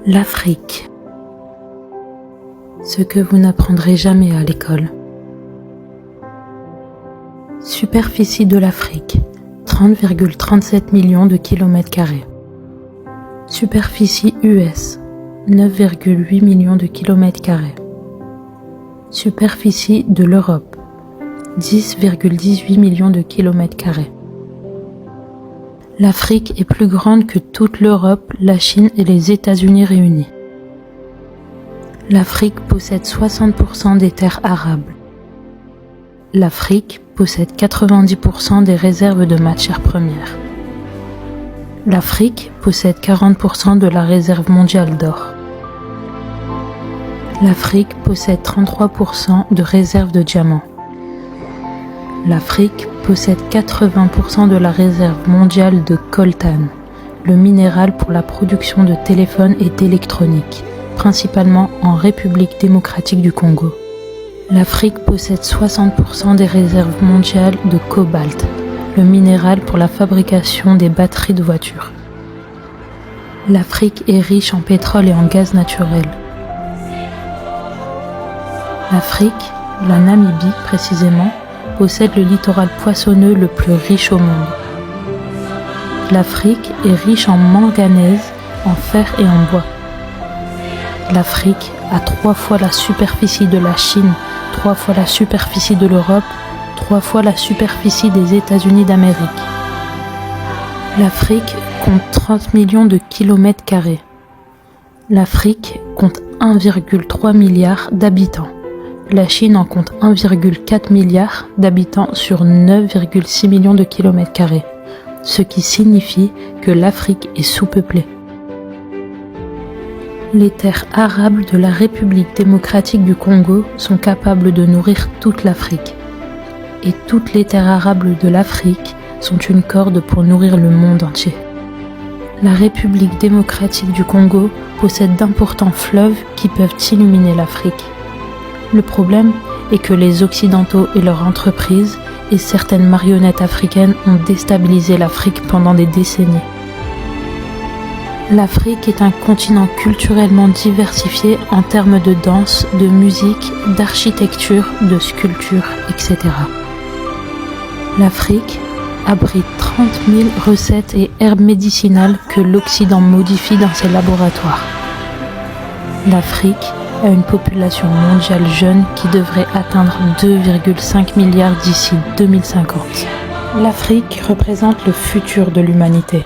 L'Afrique. Ce que vous n'apprendrez jamais à l'école. Superficie de l'Afrique, 30,37 millions de kilomètres carrés. Superficie US, 9,8 millions de kilomètres carrés. Superficie de l'Europe, 10,18 millions de kilomètres carrés. L'Afrique est plus grande que toute l'Europe, la Chine et les États-Unis réunis. L'Afrique possède 60% des terres arables. L'Afrique possède 90% des réserves de matières premières. L'Afrique possède 40% de la réserve mondiale d'or. L'Afrique possède 33% de réserves de diamants. L'Afrique possède 80% de la réserve mondiale de coltan, le minéral pour la production de téléphones et d'électronique, principalement en République démocratique du Congo. L'Afrique possède 60% des réserves mondiales de cobalt, le minéral pour la fabrication des batteries de voitures. L'Afrique est riche en pétrole et en gaz naturel. L'Afrique, la Namibie précisément, possède le littoral poissonneux le plus riche au monde. L'Afrique est riche en manganèse, en fer et en bois. L'Afrique a 3 fois la superficie de la Chine, 3 fois la superficie de l'Europe, 3 fois la superficie des États-Unis d'Amérique. L'Afrique compte 30 millions de kilomètres carrés. L'Afrique compte 1,3 milliard d'habitants. La Chine en compte 1,4 milliard d'habitants sur 9,6 millions de kilomètres carrés, ce qui signifie que l'Afrique est sous-peuplée. Les terres arables de la République démocratique du Congo sont capables de nourrir toute l'Afrique. Et toutes les terres arables de l'Afrique sont une corde pour nourrir le monde entier. La République démocratique du Congo possède d'importants fleuves qui peuvent illuminer l'Afrique. Le problème est que les Occidentaux et leurs entreprises et certaines marionnettes africaines ont déstabilisé l'Afrique pendant des décennies. L'Afrique est un continent culturellement diversifié en termes de danse, de musique, d'architecture, de sculpture, etc. L'Afrique abrite 30 000 recettes et herbes médicinales que l'Occident modifie dans ses laboratoires. L'Afrique a une population mondiale jeune qui devrait atteindre 2,5 milliards d'ici 2050. L'Afrique représente le futur de l'humanité.